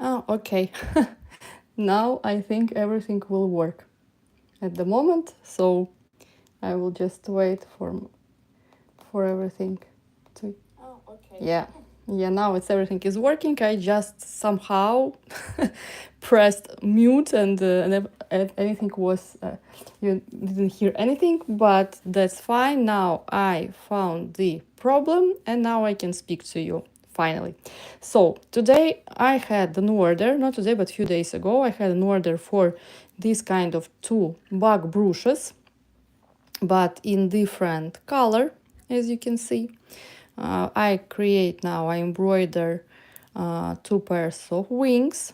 Oh, okay. Now I think everything will work at the moment, so I will just wait for everything to. Oh, okay. Yeah. Yeah, now it's everything is working. I just somehow pressed mute and anything was you didn't hear anything, but that's fine. Now I found the problem and now I can speak to you finally. So today I had an order, not today but a few days ago, I had an order for this kind of two bug brushes, but in different color, as you can see. I embroider two pairs of wings.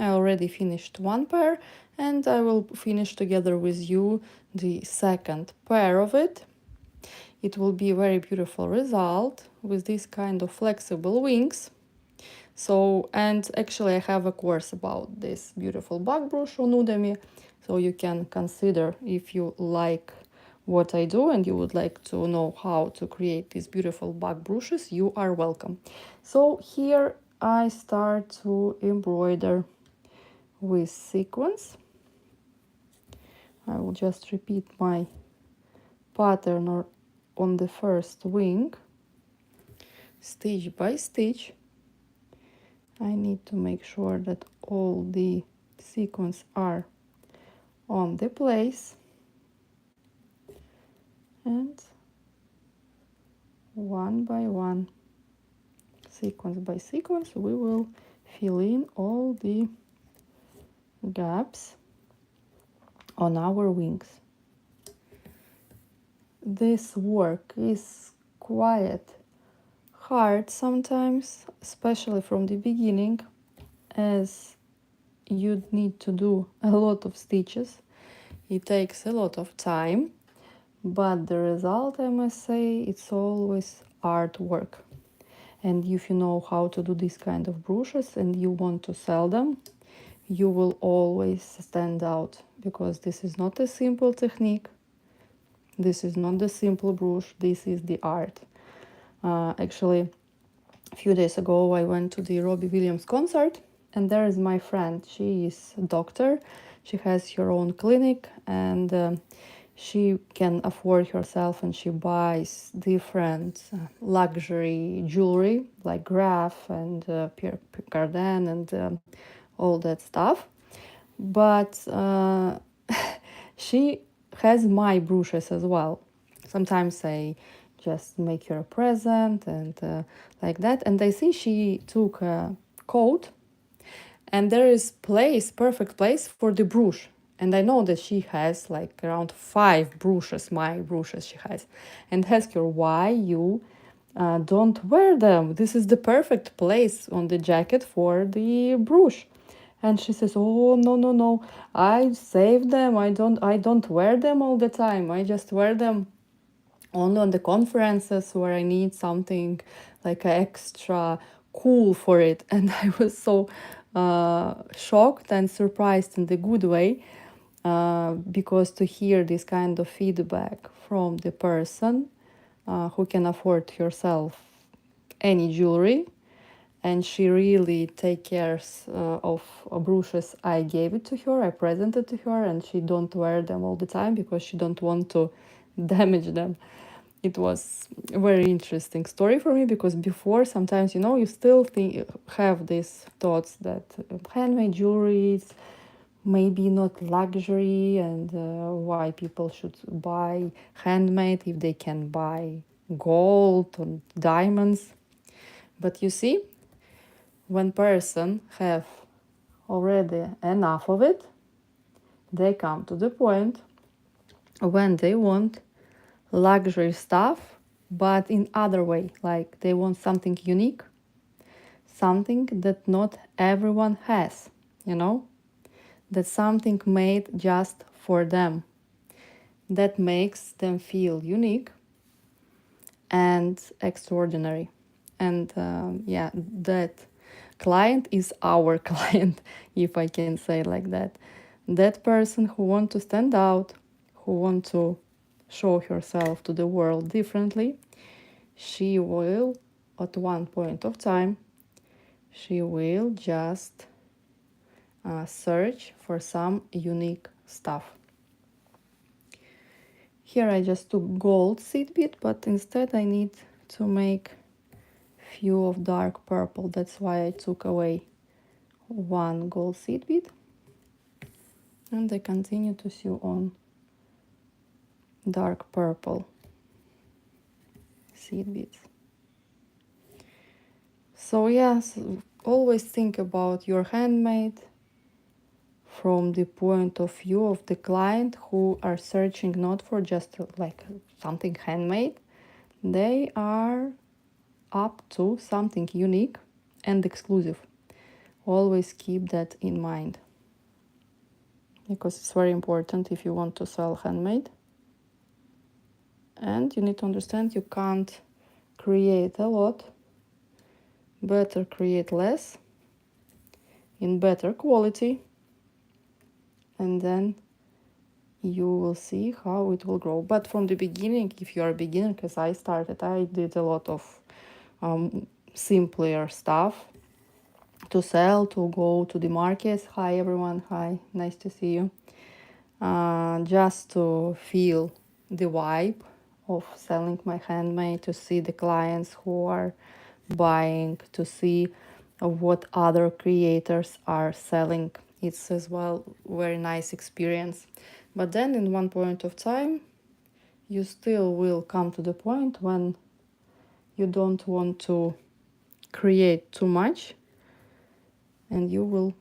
I already finished one pair and I will finish together with you the second pair of it. It will be a very beautiful result with this kind of flexible wings. So, and actually I have a course about this beautiful bug brush on Udemy, so you can consider if you like what I do and you would like to know how to create these beautiful bug brushes, you are welcome. So here I start to embroider with sequins. I will just repeat my pattern on the first wing, stitch by stitch. I need to make sure that all the sequins are on the place, and one by one, sequence by sequence, we will fill in all the gaps on our wings. This work is quite hard sometimes, especially from the beginning, as you need to do a lot of stitches. It takes a lot of time, but the result, I must say, it's always artwork. And if you know how to do this kind of brushes and you want to sell them, you will always stand out, because this is not a simple technique. This is not the simple brush, this is the art. Actually, a few days ago I went to the Robbie Williams concert, and there is my friend. She is a doctor, she has her own clinic, and she can afford herself, and she buys different luxury jewelry like Graf and Pierre Cardin and all that stuff. But she has my brushes as well. Sometimes I just make her a present and like that. And I see she took a coat, and there is perfect place for the brush. And I know that she has like around 5 brushes, my brushes she has. And ask her why you don't wear them. This is the perfect place on the jacket for the brush. And she says, oh, no, no, no, I save them. I don't wear them all the time. I just wear them only on the conferences where I need something like extra cool for it. And I was so shocked and surprised in the good way, because to hear this kind of feedback from the person who can afford herself any jewelry, and she really take care of brushes I gave it to her, I presented to her, and she don't wear them all the time because she don't want to damage them. It was a very interesting story for me, because before, sometimes, you still have these thoughts that handmade jewelry is maybe not luxury, and why people should buy handmade if they can buy gold and diamonds. But you see, when person have already enough of it, they come to the point when they want luxury stuff, but in other way, like they want something unique, something that not everyone has, that's something made just for them, that makes them feel unique and extraordinary. And yeah, that client is our client, if I can say like that. That person who want to stand out, who want to show herself to the world differently, she will, at one point of time, she will just search for some unique stuff. Here I just took gold seed bead, but instead I need to make few of dark purple. That's why I took away one gold seed bead, and I continue to sew on dark purple seed beads. So yes, always think about your handmade from the point of view of the client who are searching not for just like something handmade. They are up to something unique and exclusive. Always keep that in mind, because it's very important if you want to sell handmade. And you need to understand you can't create a lot, better create less in better quality, and then you will see how it will grow. But from the beginning, if you are a beginner, because I started, I did a lot of simpler stuff to sell, to go to the markets. Hi everyone, hi, nice to see you. Just to feel the vibe of selling my handmade, to see the clients who are buying, to see what other creators are selling. It's as well very nice experience. But then in one point of time, you still will come to the point when you don't want to create too much, and you will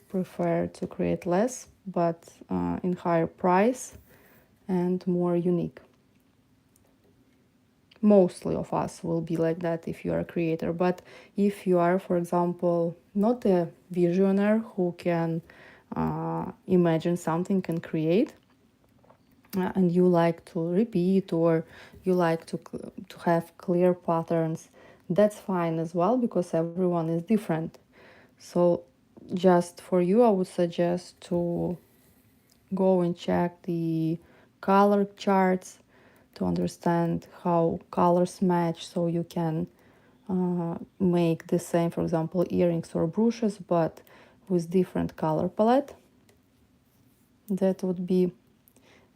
prefer to create less, but in higher price and more unique. Mostly of us will be like that if you are a creator. But if you are, for example, not a visionary who can imagine something and create, and you like to repeat, or you like to have clear patterns, that's fine as well, because everyone is different. So just for you, I would suggest to go and check the color charts to understand how colors match, so you can make the same, for example, earrings or brooches, but with different color palette. That would be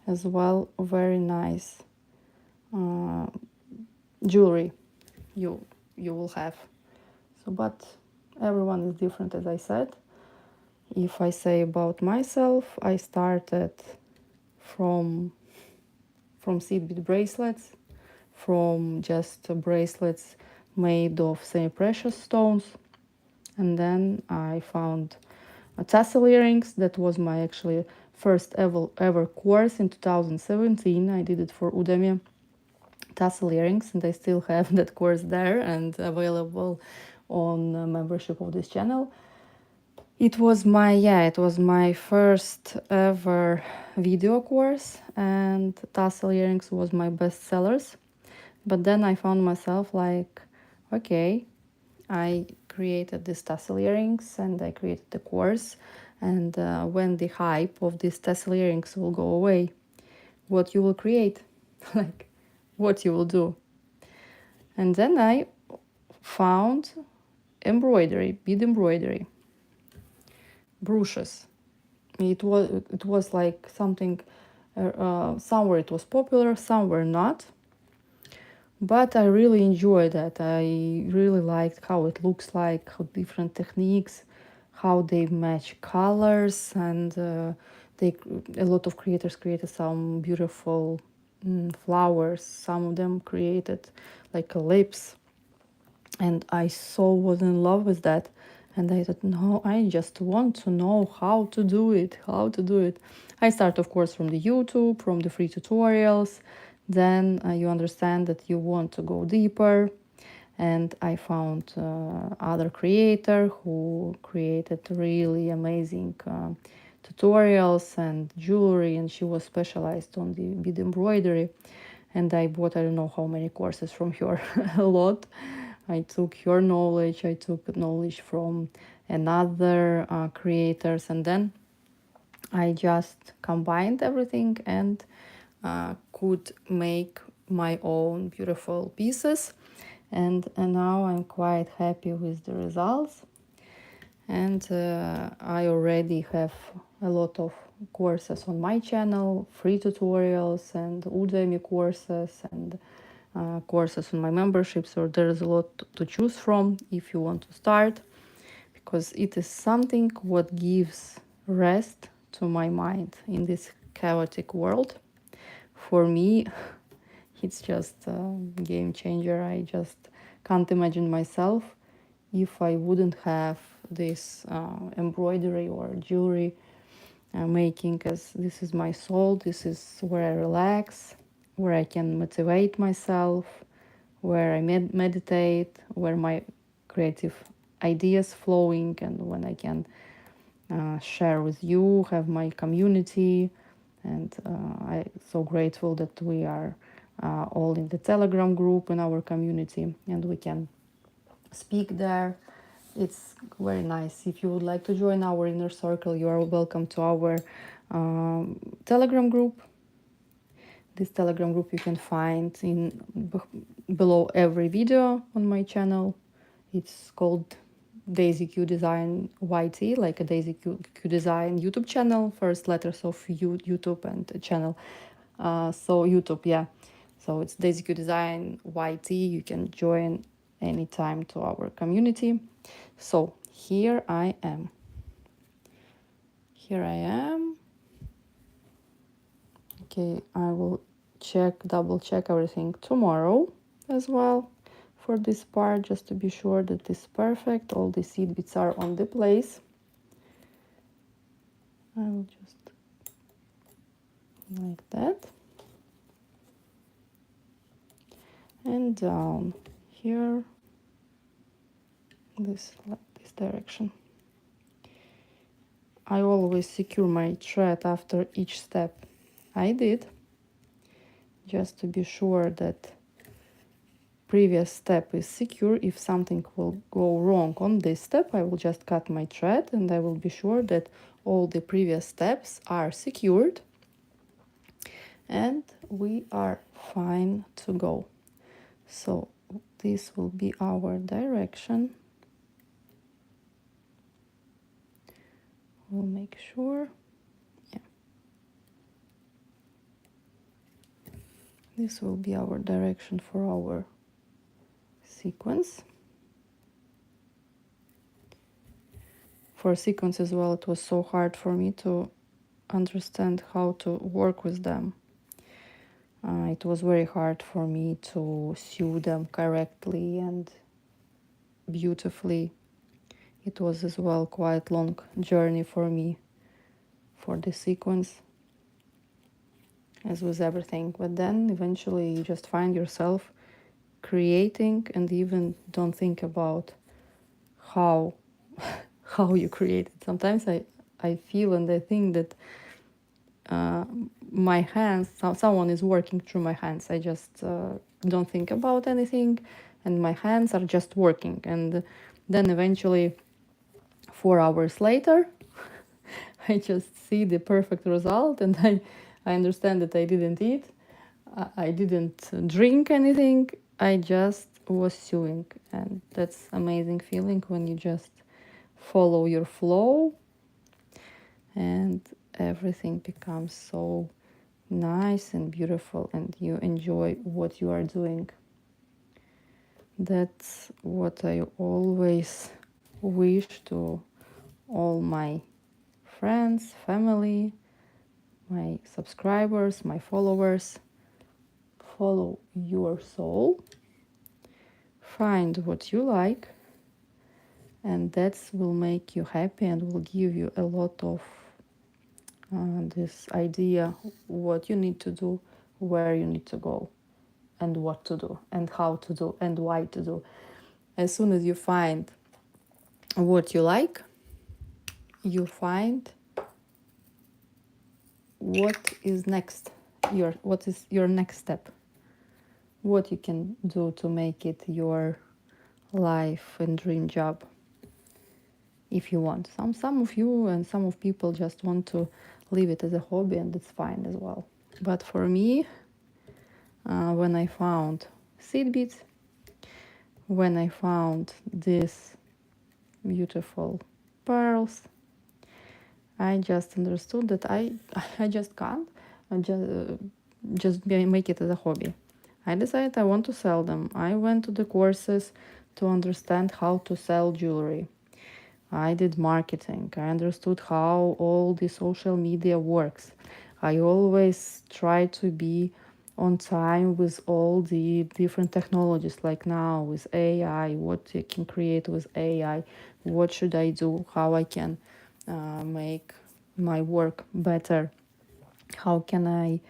as well very nice jewelry you will have. So, but everyone is different, as I said. If I say about myself, I started from seed bead bracelets, from just bracelets made of semi-precious stones, and then I found tassel earrings. That was my actually first ever course in 2017. I did it for Udemy, tassel earrings, and I still have that course there and available on membership of this channel. It was my first ever video course, and tassel earrings was my best sellers. But then I found myself like, okay, I created these tassel earrings and I created the course, and when the hype of these tassel earrings will go away, what you will create, like what you will do. And then I found embroidery, bead embroidery, brooches. It was like something, somewhere it was popular, somewhere not. But I really enjoyed that. I really liked how it looks like, how different techniques, how they match colors, and a lot of creators created some beautiful flowers. Some of them created like lips, and I so was in love with that. And I thought, no, I just want to know how to do it. I start, of course, from the YouTube, from the free tutorials. Then you understand that you want to go deeper. And I found other creator who created really amazing tutorials and jewelry, and she was specialized on the bead embroidery. And I bought, I don't know how many courses from her, a lot. I took her knowledge, I took knowledge from another creators, and then I just combined everything and could make my own beautiful pieces. And now I'm quite happy with the results. And I already have a lot of courses on my channel, free tutorials and Udemy courses and courses on my membership. So there's a lot to choose from if you want to start, because it is something what gives rest to my mind in this chaotic world. For me, it's just a game changer. I just can't imagine myself if I wouldn't have this embroidery or jewelry making, as this is my soul. This is where I relax, where I can motivate myself, where I meditate, where my creative ideas flowing, and when I can share with you, have my community. And I'm so grateful that we are all in the Telegram group in our community, and we can speak there. It's very nice. If you would like to join our inner circle, you are welcome to our Telegram group. This Telegram group you can find in below every video on my channel. It's called Daisy Q Design YT, like a Daisy Q Design YouTube channel. First letters of YouTube and channel. So YouTube, yeah. So it's Daisy Q Design YT. You can join anytime to our community. So here I am. Here I am. Okay, I will double check everything tomorrow as well for this part, just to be sure that it's perfect. All the seed bits are on the place. I will just like that. And down here, this direction. I always secure my thread after each step I did, just to be sure that previous step is secure. If something will go wrong on this step, I will just cut my thread, and I will be sure that all the previous steps are secured and we are fine to go. So this will be our direction. We'll make sure. Yeah. This will be our direction for our sequence. For sequence as well, it was so hard for me to understand how to work with them. It was very hard for me to sew them correctly and beautifully. It was as well quite long journey for me for the sequence, as with everything. But then eventually you just find yourself creating and even don't think about how how you create it. Sometimes I feel and I think that my hands, someone is working through my hands. I just don't think about anything, and my hands are just working. And then eventually 4 hours later I just see the perfect result, and I understand that I didn't eat, I didn't drink anything, I just was sewing. And that's amazing feeling when you just follow your flow and everything becomes so nice and beautiful and you enjoy what you are doing. That's what I always wish to all my friends, family, my subscribers, my followers. Follow your soul, find what you like, and that will make you happy and will give you a lot of this idea what you need to do, where you need to go, and what to do, and how to do, and why to do. As soon as you find what you like, you find what is next, what is your next step, what you can do to make it your life and dream job. If you want, some of you and some of people just want to leave it as a hobby, and it's fine as well. But for me, when I found seed beads, when I found this beautiful pearls. I just understood that I just can't make it as a hobby. I decided I want to sell them. I went to the courses to understand how to sell jewelry. I did marketing. I understood how all the social media works. I always try to be on time with all the different technologies, like now with AI, what you can create with AI, what should I do, how I can make my work better, how can I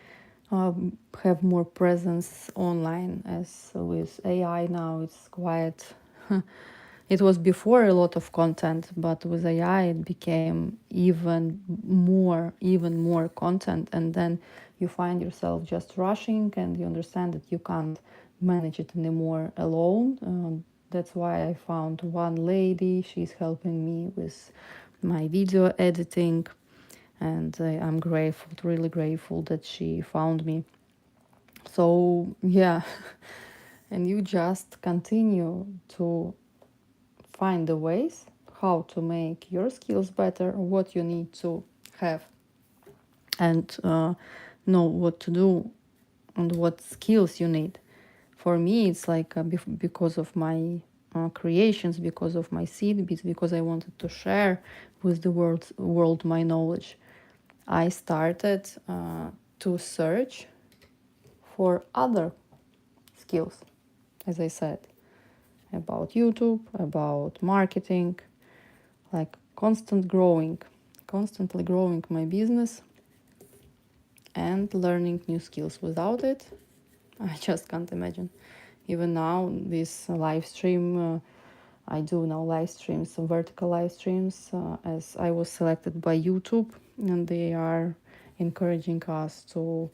have more presence online, as with AI now it's quite it was before a lot of content, but with AI it became even more content, and then you find yourself just rushing and you understand that you can't manage it anymore alone. That's why I found one lady. She's helping me with my video editing, and I'm grateful, really grateful that she found me. So yeah, and you just continue to find the ways how to make your skills better, what you need to have, and know what to do and what skills you need. For me, it's like because of my creations, because of my seed beads, because I wanted to share with the world my knowledge. I started to search for other skills, as I said, about YouTube, about marketing, like constantly growing my business and learning new skills. Without it, I just can't imagine. Even now, this live stream, I do now live streams, some vertical live streams, as I was selected by YouTube, and they are encouraging us to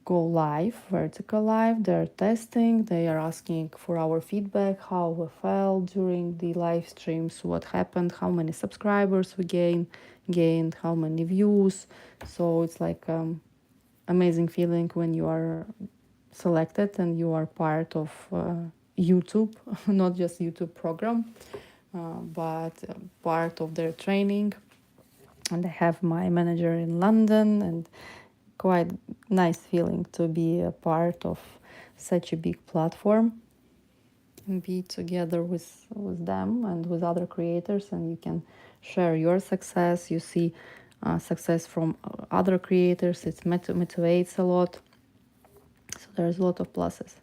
go live, vertical live. They're testing, they are asking for our feedback, how we felt during the live streams, what happened, how many subscribers we gained, how many views. So it's like amazing feeling when you are selected and you are part of YouTube, not just YouTube program, but part of their training. And I have my manager in London, and quite nice feeling to be a part of such a big platform and be together with them and with other creators, and you can share your success. You see success from other creators. It motivates a lot. So there's a lot of pluses.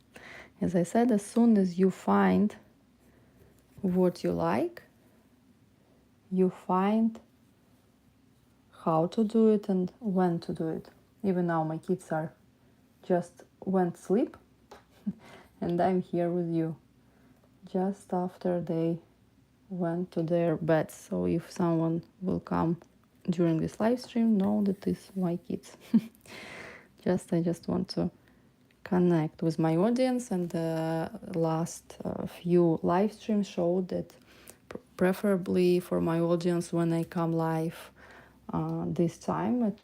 As I said, as soon as you find what you like, you find how to do it and when to do it. Even now my kids are just went sleep and I'm here with you just after they went to their beds. So if someone will come during this live stream, know that it's my kids. I just want to connect with my audience, and the last few live streams showed that preferably for my audience when I come live this time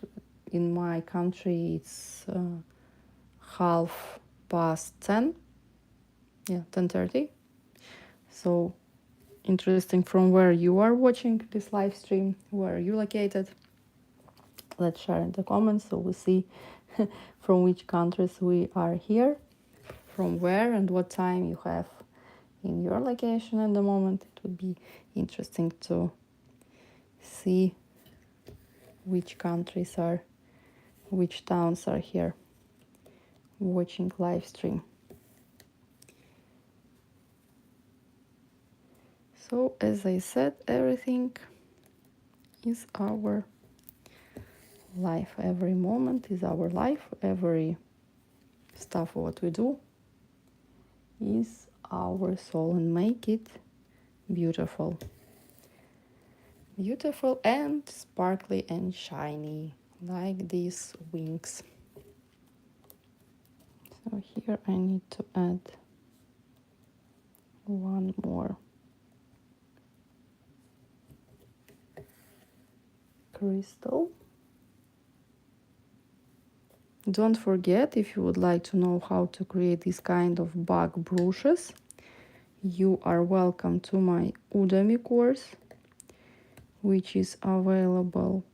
in my country it's 10:30. Yeah, 10:30. So interesting from where you are watching this live stream, where are you located. Let's share in the comments so we see from which countries we are here, from where and what time you have in your location at the moment. It would be interesting to see which countries are, which towns are here watching live stream. So as I said, everything is our life. Every moment is our life. Every stuff what we do is our soul, and make it beautiful. Beautiful and sparkly and shiny, like these wings. So here I need to add one more crystal. Don't forget, if you would like to know how to create this kind of bug brooches, you are welcome to my Udemy course, which is available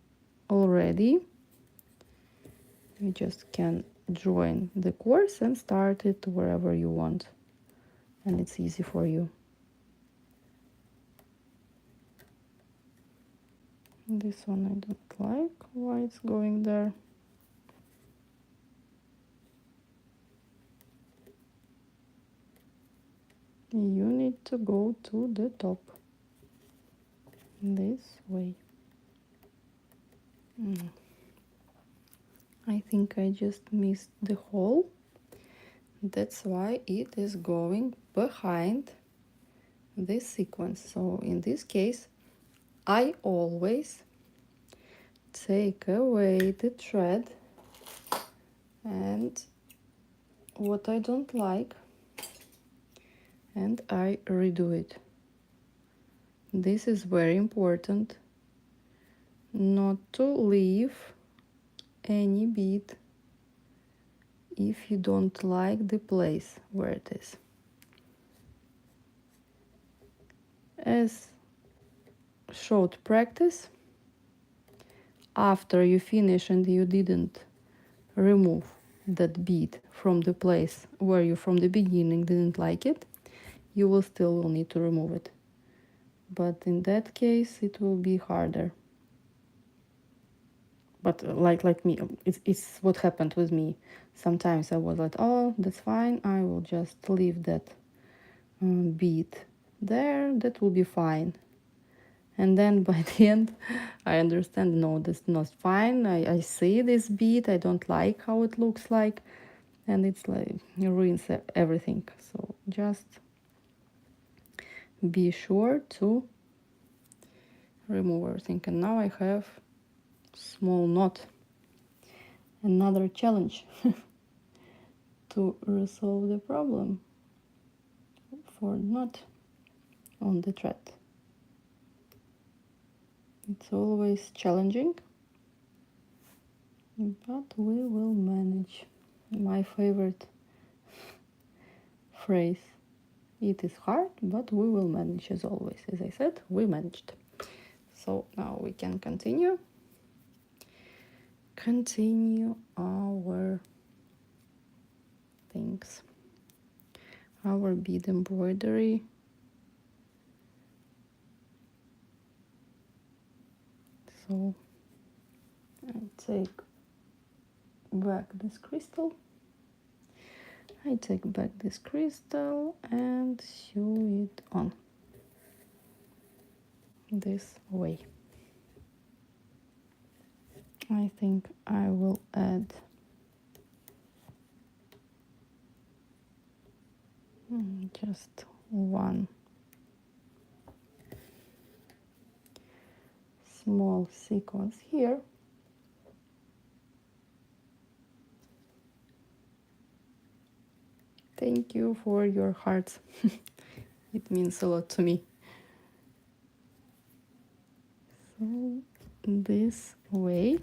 already. You just can join the course and start it wherever you want, and it's easy for you. This one I don't like why it's going there. You need to go to the top this way. I think I just missed the hole. That's why it is going behind this sequence. So in this case, I always take away the thread and what I don't like, and I redo it. This is very important, not to leave any bead if you don't like the place where it is. As short practice, after you finish and you didn't remove that bead from the place where you from the beginning didn't like it, you will still need to remove it. But in that case, it will be harder. But like me, it's what happened with me. Sometimes I was like, oh, that's fine, I will just leave that bead there, that will be fine. And then by the end, I understand, no, that's not fine. I see this bead, I don't like how it looks like, and it's like, it ruins everything. So just be sure to remove everything. And now I have small knot. Another challenge to resolve the problem for knot on the thread. It's always challenging, but we will manage. My favorite phrase, it is hard, but we will manage, as always. As I said, we managed. So now we can continue our things, our bead embroidery. So I take back this crystal. And sew it on this way. I think I will add just one small sequence here. Thank you for your hearts. It means a lot to me. So this way.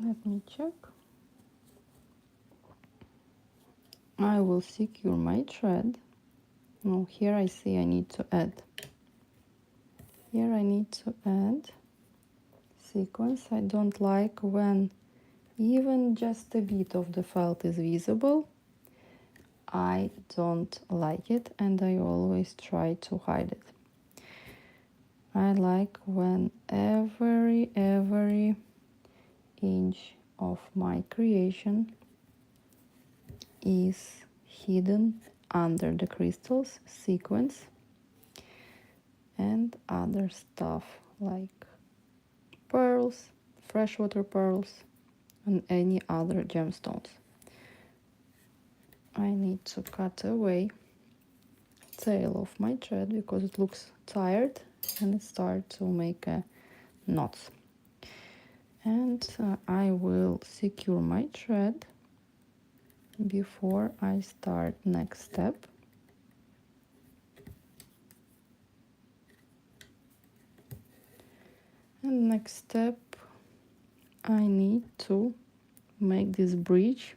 Let me check. I will secure my thread. Now here I see I need to add. Here I need to add sequence. I don't like when even just a bit of the felt is visible. I don't like it, and I always try to hide it. I like when every inch of my creation is hidden under the crystals, sequence, and other stuff like pearls, freshwater pearls, and any other gemstones. I need to cut away tail of my thread because it looks tired and it starts to make knots. And I will secure my thread before I start next step. And next step, I need to make this bridge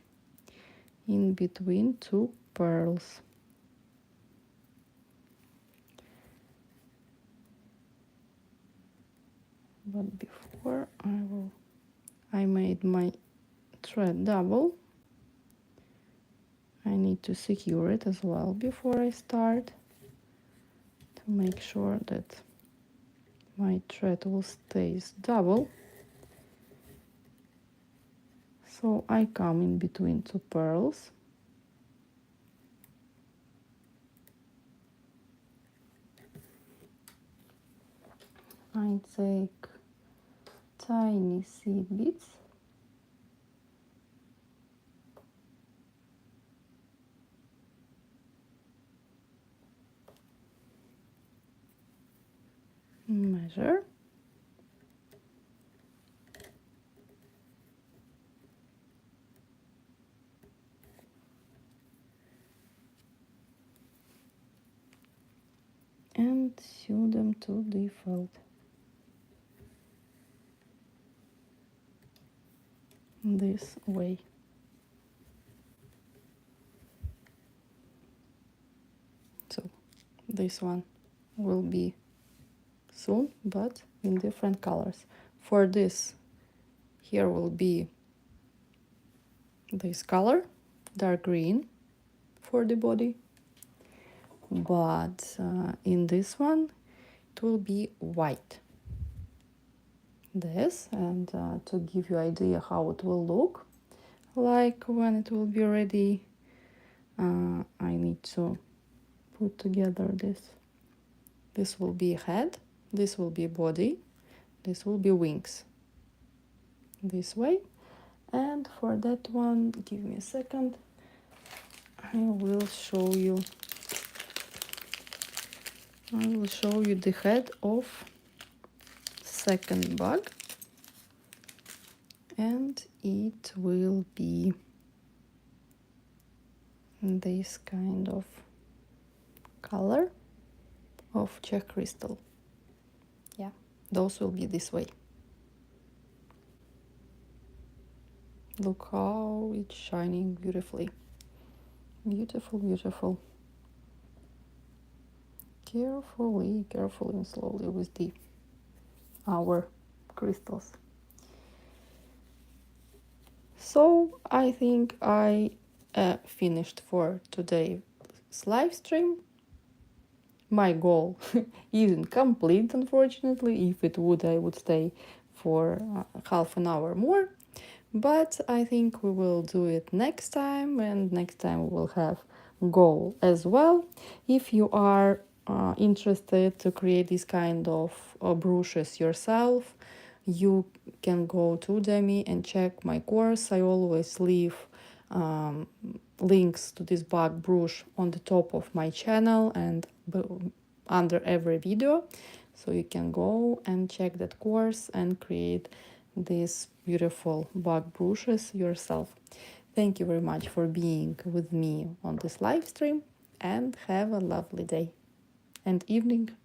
in between two pearls. but before I made my thread double. I need to secure it as well before I start to make sure that my thread will stay double. So I come in between two pearls. I take tiny seed beads. Measure. And sew them to the fold. This way. So this one will be soon, but in different colors. For this, here will be this color, dark green for the body, but in this one it will be white. This, and to give you idea how it will look like when it will be ready, I need to put together this. This will be head, this will be body, this will be wings. This way. And for that one, give me a second, I will show you the head of second bag, and it will be this kind of color of Czech crystal. Yeah, those will be this way. Look how it's shining beautifully. Beautiful, beautiful. Carefully and slowly with our crystals. So I think I finished for today's live stream. My goal isn't complete, unfortunately. If it would, I would stay for half an hour more. But I think we will do it next time, and next time we will have goal as well. If you are interested to create this kind of brooches yourself, you can go to Udemy and check my course. I always leave links to this bag brooch on the top of my channel and under every video, so you can go and check that course and create these beautiful bag brooches yourself. Thank you very much for being with me on this live stream, and have a lovely day and evening.